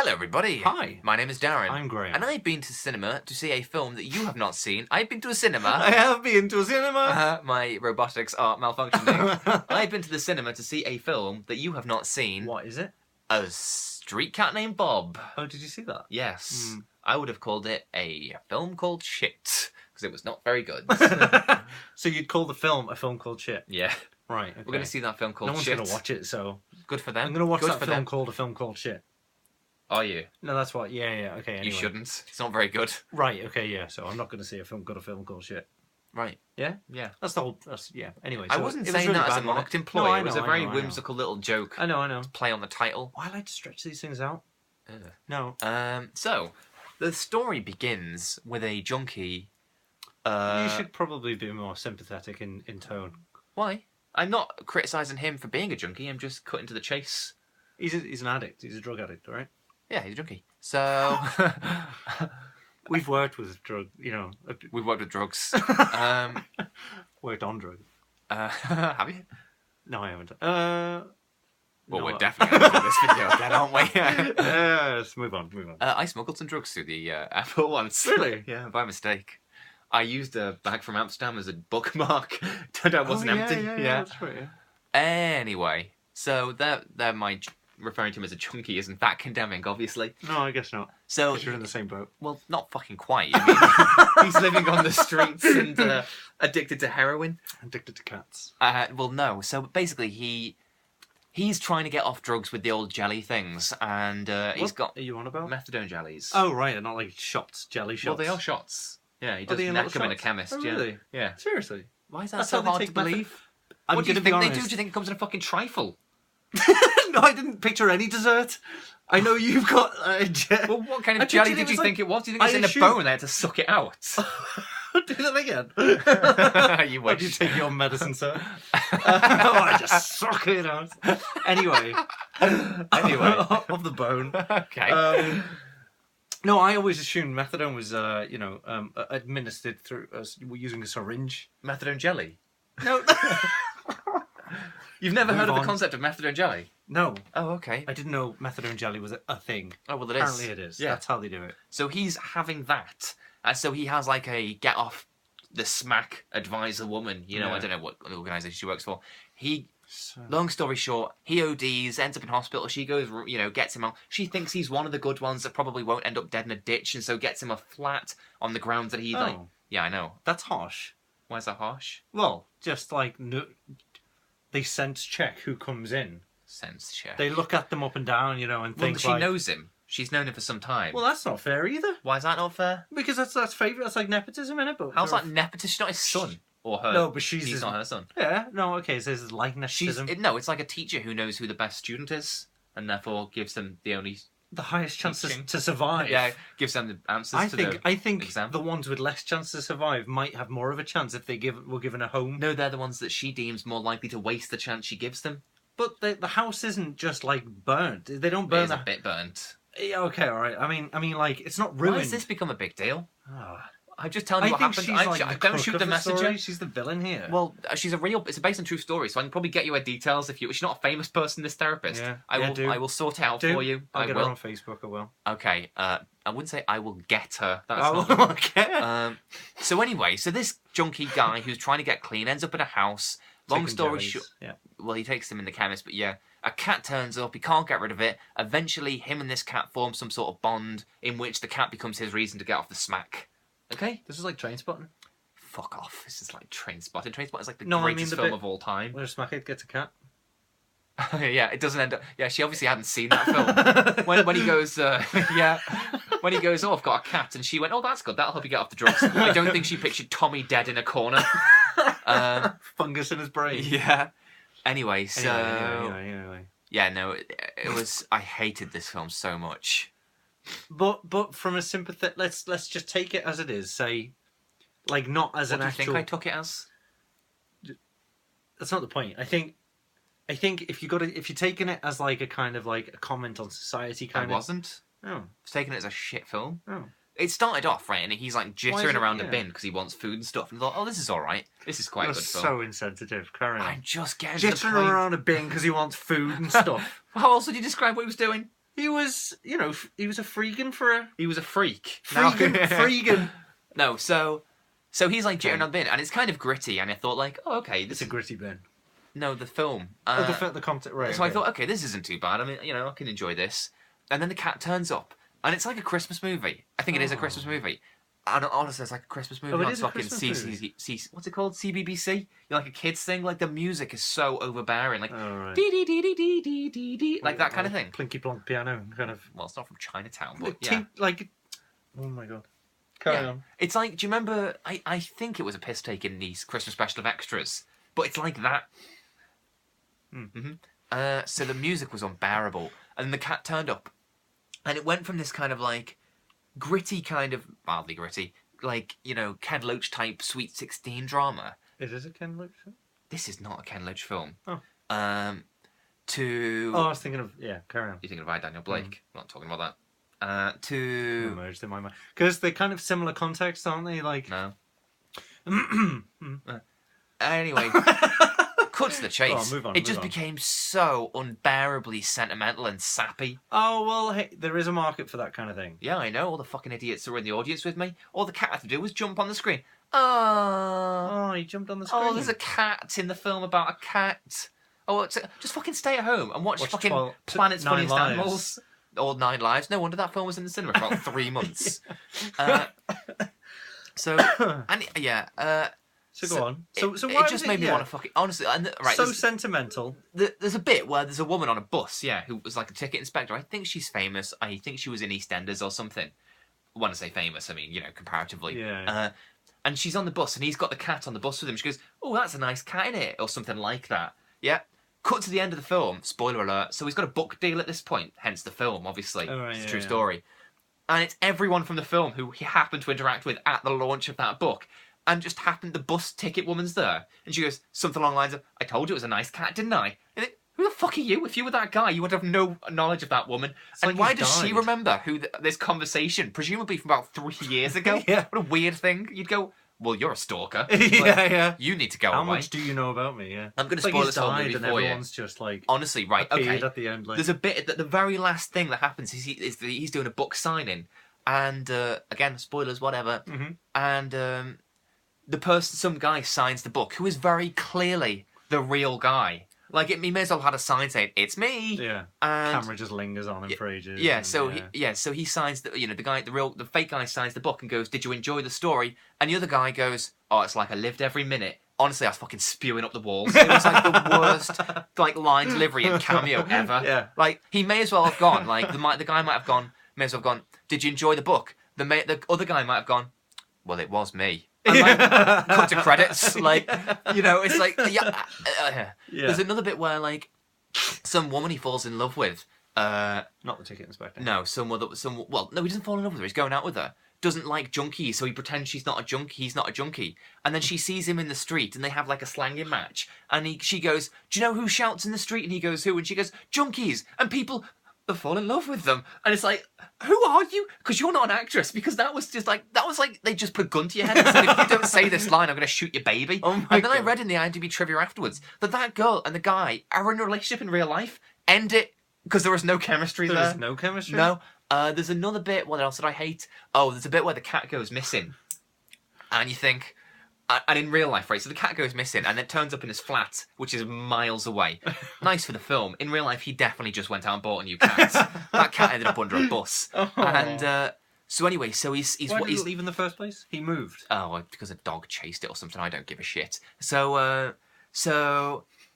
Hello, everybody. Hi. My name is Darren. I'm Graham. And I've been to cinema to see a film that you have not seen. I've been to a cinema. I have been to a cinema. My robotics are malfunctioning. I've been to the cinema to see a film that you have not seen. What is it? A street cat named Bob. Oh, did you see that? Yes. I would have called it a film called Shit, because it was not very good. So you'd call the film a film called Shit? Yeah. Right, okay. We're going to see that film called No one's Shit. going to watch it, so... Good for them. I'm going to watch good that for film them. called a film called Shit. Are you? No, that's what... Yeah, okay, anyway. You shouldn't. It's not very good. Right, okay, yeah, so I'm not going to see a film called Shit. Right. Yeah? Yeah. That's the whole... yeah, anyway. I So wasn't it was saying really that as bad, a wasn't marked it? employee. No, I It was know, a very I know. whimsical little joke. I know. Play on the title. Why like to stretch these things out? No. So, the story begins with a junkie. You should probably be more sympathetic in tone. Why? I'm not criticising him for being a junkie. I'm just cutting to the chase. He's an addict. He's a drug addict, right? Yeah, he's a junkie. So, We've worked with we've worked with drugs. Worked on drugs. Have you? No, I haven't. Well, no, we're definitely going to do this video again, aren't we? Yes, move on. I smuggled some drugs through the airport once. Really? Yeah, by mistake. I used a bag from Amsterdam as a bookmark. Turned out it wasn't empty. Yeah, that's right, yeah. Anyway, so that my referring to him as a junkie isn't that condemning, obviously. No, I guess not. So Because you're in the same boat. well, not fucking quite. I mean, he's living on the streets and addicted to heroin. Addicted to cats. Well, no. So basically, he's trying to get off drugs with the old jelly things, and he's got Are you on about? methadone jellies. Oh, right, they're not like shots, jelly shots. well, they are shots. Yeah, he Are does they in neck little them in a shots? chemist. Oh, yeah. really? Yeah. Seriously? Why is that That's so how they hard to take method- believe? I'm What do you gonna think be they honest. do? Do you think it comes in a fucking trifle? No, I didn't picture any dessert. I know you've got Well, what kind I of jelly pictured it did you was think it was? Do you think I it's in a assumed- bone and they had to suck it out? Do that again. You Why do you wish. take your medicine, sir? I just suck it out. Anyway. Anyway. Of the bone. Okay. No, I always assumed methadone was, administered through using a syringe. Methadone jelly. No. You've never Move heard of the on. concept of methadone jelly? No. Oh, okay. I didn't know methadone jelly was a thing. Oh, well, it is. Apparently it is. Yeah. That's how they do it. So he's having that. And so he has like a get off the smack advisor woman. You know, Yeah. I don't know what organisation she works for. He, So... long story short, he ODs, ends up in hospital. She goes, gets him out. She thinks he's one of the good ones that probably won't end up dead in a ditch, and so gets him a flat on the grounds that he like. Oh. Yeah, I know. That's harsh. Why is that harsh? Well, just like... they sense check who comes in. Sense check. They look at them up and down, and Well, think she like... knows him. She's known him for some time. Well, that's not fair either. Why is that not fair? Because that's favourite. That's like nepotism, innit? But How's that nepotism? She's not his son or her. No, but she's He's not her son. Yeah, no, okay, so this is like nepotism. No, it's like a teacher who knows who the best student is, and therefore gives them the only. The highest chances Teaching. to survive. Yeah, gives them the answers I to think the exam. the ones with less chance to survive might have more of a chance if they were given a home. No, they're the ones that she deems more likely to waste the chance she gives them. But the house isn't just like burnt. They don't It burn is the... a bit burnt. Yeah, okay, all right. I mean, like it's not ruined. Why has this become a big deal? Ah. I'm just telling I you what think happened. she's like the Don't shoot crook the of story. messenger. She's the villain here. Well, she's a real. It's based on true story, so I can probably get you her details if you. She's not a famous person. This therapist. Yeah. I Yeah, will. do. I will sort it out Do. for you. I'll I get will. her on Facebook. I will. Okay. I wouldn't say I will get her. That's Oh, not. okay. So anyway, so this junkie guy who's trying to get clean ends up in a house. Long Taking story jellies. short, Yeah. well, he takes them in the chemist, but yeah, a cat turns up. He can't get rid of it. Eventually, him and this cat form some sort of bond in which the cat becomes his reason to get off the smack. Okay? This is like Trainspotting. Fuck off. This is like Trainspotting. Trainspotting is like the No, I mean greatest the film bit- of all time. Where a smackhead gets a cat. Yeah, it doesn't end up. Yeah, she obviously hadn't seen that film. when he goes, yeah, when he goes, oh, I've got a cat, and she went, oh, that's good. That'll help you get off the drugs. I don't think she pictured Tommy dead in a corner. Fungus in his brain. Yeah. Anyway, so Anyway. yeah, no, it was. I hated this film so much. But from a sympathetic, let's just take it as it is. Say, like not as What an do you actual. think I took it as? That's not the point. I think if you're taking it as like a kind of like a comment on society, I kind of. wasn't. Oh. I was taking it as a shit film. Oh. It started off right, and he's like Why is jittering it- around a yeah. bin because he wants food and stuff, and I thought, oh, this is all right. This is quite You're a good film. so insensitive. Carry on. I'm just getting to the Jittering point. around a bin because he wants food and stuff. How else would you describe what he was doing? He was, he was a freegan for a He was a freak. freegan. No, so he's like jittering on the bin, and it's kind of gritty, and I thought like, oh, okay, It's a gritty bin. No, the film. The content, right? So I thought, okay, this isn't too bad. I mean, I can enjoy this. And then the cat turns up, and it's like a Christmas movie. I think it is a Christmas movie. And honestly, it's like a Christmas movie. It on is a fucking Christmas movie. what's it called? CBBC. Like a kids thing. Like the music is so overbearing. Like right. dee dee dee dee dee dee dee dee, like that kind of thing. Plinky plonk piano, kind of. Well, it's not from Chinatown, but yeah. Like, oh my god. Carry on. It's like, do you remember? I think it was a piss take in the Christmas special of Extras, but it's like that. So the music was unbearable, and then the cat turned up, and it went from this kind of like gritty, kind of mildly gritty, like Ken Loach type Sweet 16 drama. Is this a Ken Loach film? This is not a Ken Loach film. Oh. I was thinking of carry on. You're thinking of I, Daniel Blake. I'm not talking about that. Merged in my mind because they're kind of similar context, aren't they? Like no. Anyway. Cut to the chase. Move on, it just became so unbearably sentimental and sappy. Oh, well, hey, there is a market for that kind of thing. Yeah, I know. All the fucking idiots that were in the audience with me. All the cat had to do was jump on the screen. Oh, he jumped on the screen. Oh, there's a cat in the film about a cat. Oh, just fucking stay at home and watch fucking Planet's Funniest Animals. All 9 Lives. No wonder that film was in the cinema for about 3 months. So go on. So why it just made me want to fucking honestly. Right, so sentimental. There's a bit where there's a woman on a bus, who was like a ticket inspector. I think she's famous. I think she was in EastEnders or something. When I say famous, I mean comparatively. Yeah. And she's on the bus, and he's got the cat on the bus with him. She goes, "Oh, that's a nice cat in it," or something like that. Yeah. Cut to the end of the film. Spoiler alert. So he's got a book deal at this point. Hence the film, obviously. It's a true story. And it's everyone from the film who he happened to interact with at the launch of that book. And just happened, the bus ticket woman's there. And she goes, something along the lines of, I told you it was a nice cat, didn't I? And who the fuck are you? If you were that guy, you would have no knowledge of that woman. And why does she remember this conversation, presumably from about 3 years ago? What a weird thing. You'd go, well, you're a stalker. You need to go away. How much do you know about me? Yeah. I'm going to spoil this whole movie for you. Everyone's just like... Honestly, right, okay. At the end, like... There's a bit, the very last thing that happens is he's doing a book signing. And, again, spoilers, whatever. And, some guy signs the book who is very clearly the real guy. Like, he may as well have had a sign saying, it's me. Yeah. And camera just lingers on him for ages. Yeah, so he signs the fake guy signs the book and goes, did you enjoy the story? And the other guy goes, oh, it's like I lived every minute. Honestly, I was fucking spewing up the walls. It was like the worst line delivery and cameo ever. Yeah. Like, he may as well have gone, like, the guy might have gone, did you enjoy the book? The other guy might have gone, well, it was me. And cut to credits, it's like, There's another bit where, like, some woman he falls in love with, not the ticket inspector. No, he doesn't fall in love with her, he's going out with her. Doesn't like junkies, so he pretends he's not a junkie. And then she sees him in the street, and they have, like, a slanging match. And she goes, do you know who shouts in the street? And he goes, who? And she goes, junkies. And people... fall in love with them, and it's like, who are you? Because you're not an actress. Because that was like they just put a gun to your head and said, if you don't say this line, I'm going to shoot your baby. And then I read in the IMDb trivia afterwards that girl and the guy are in a relationship in real life. End it, because there was no chemistry there. There's no chemistry. No. There's another bit. What else did I hate? Oh, there's a bit where the cat goes missing, and you think. And in real life, right, so the cat goes missing and then turns up in his flat, which is miles away. Nice for the film. In real life, he definitely just went out and bought a new cat. That cat ended up under a bus. And so anyway, so he's why did he leave in the first place? He moved. Oh, because a dog chased it or something. I don't give a shit. So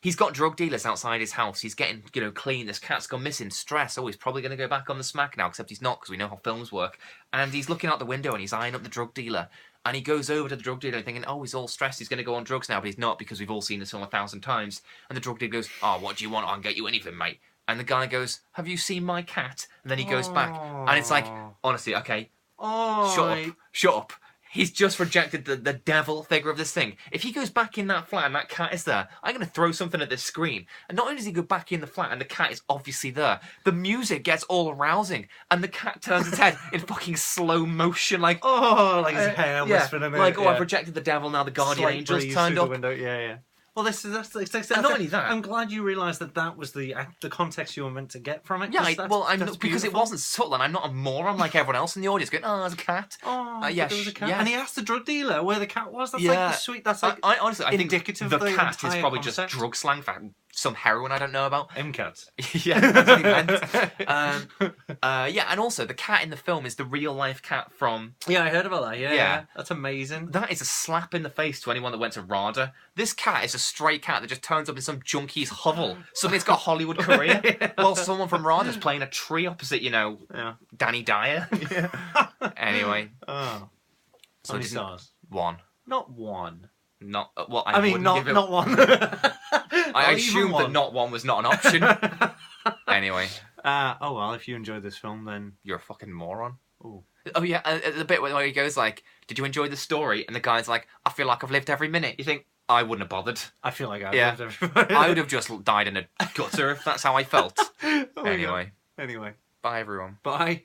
he's got drug dealers outside his house. He's getting, clean. This cat's gone missing. Stress. Oh, he's probably going to go back on the smack now, except he's not, because we know how films work. And he's looking out the window and he's eyeing up the drug dealer. And he goes over to the drug dealer thinking, oh, he's all stressed, he's going to go on drugs now, but he's not, because we've all seen this film 1,000 times. And the drug dealer goes, oh, what do you want? I can get you anything, mate. And the guy goes, have you seen my cat? And then he goes back. And it's like, honestly, okay, shut up. He's just rejected the devil figure of this thing. If he goes back in that flat and that cat is there, I'm going to throw something at this screen. And not only does he go back in the flat and the cat is obviously there, the music gets all arousing and the cat turns its head in fucking slow motion, like, like his hair whispering a bit. Like, I've rejected the devil, now the guardian angel's turned up. Yeah. Well, that's And not only that, I'm glad you realised that was the context you were meant to get from it. yeah, That's because it wasn't subtle, and I'm not a moron like everyone else in the audience going, "Oh, there's a cat." Oh, Yeah, but there was a cat, yeah. and he asked the drug dealer where the cat was. That's Yeah. like the sweet. That's like I honestly, I think indicative the of the cat is entire probably concept. just drug slang for some heroin I don't know about. M-cats. Yeah, that's what he meant. Yeah, and also the cat in the film is the real life cat from. Yeah, I heard about that. Yeah, Yeah. that's amazing. That is a slap in the face to anyone that went to RADA. This cat is a stray cat that just turns up in some junkie's hovel. Suddenly it's got a Hollywood career. While someone from RADA's playing a tree opposite, Danny Dyer. Anyway. Oh. So How many stars? One. Not one. Not well. I mean, wouldn't give it. not one. I assumed that not one was not an option. Anyway. Oh well, if you enjoyed this film, then You're a fucking moron. Ooh. Oh yeah, the bit where he goes like, "Did you enjoy the story?" And the guy's like, "I feel like I've lived every minute." You think I wouldn't have bothered. I feel like I've Yeah. lived everybody. I would have just died in a gutter if that's how I felt. Oh my God. Anyway, Anyway, bye everyone. bye.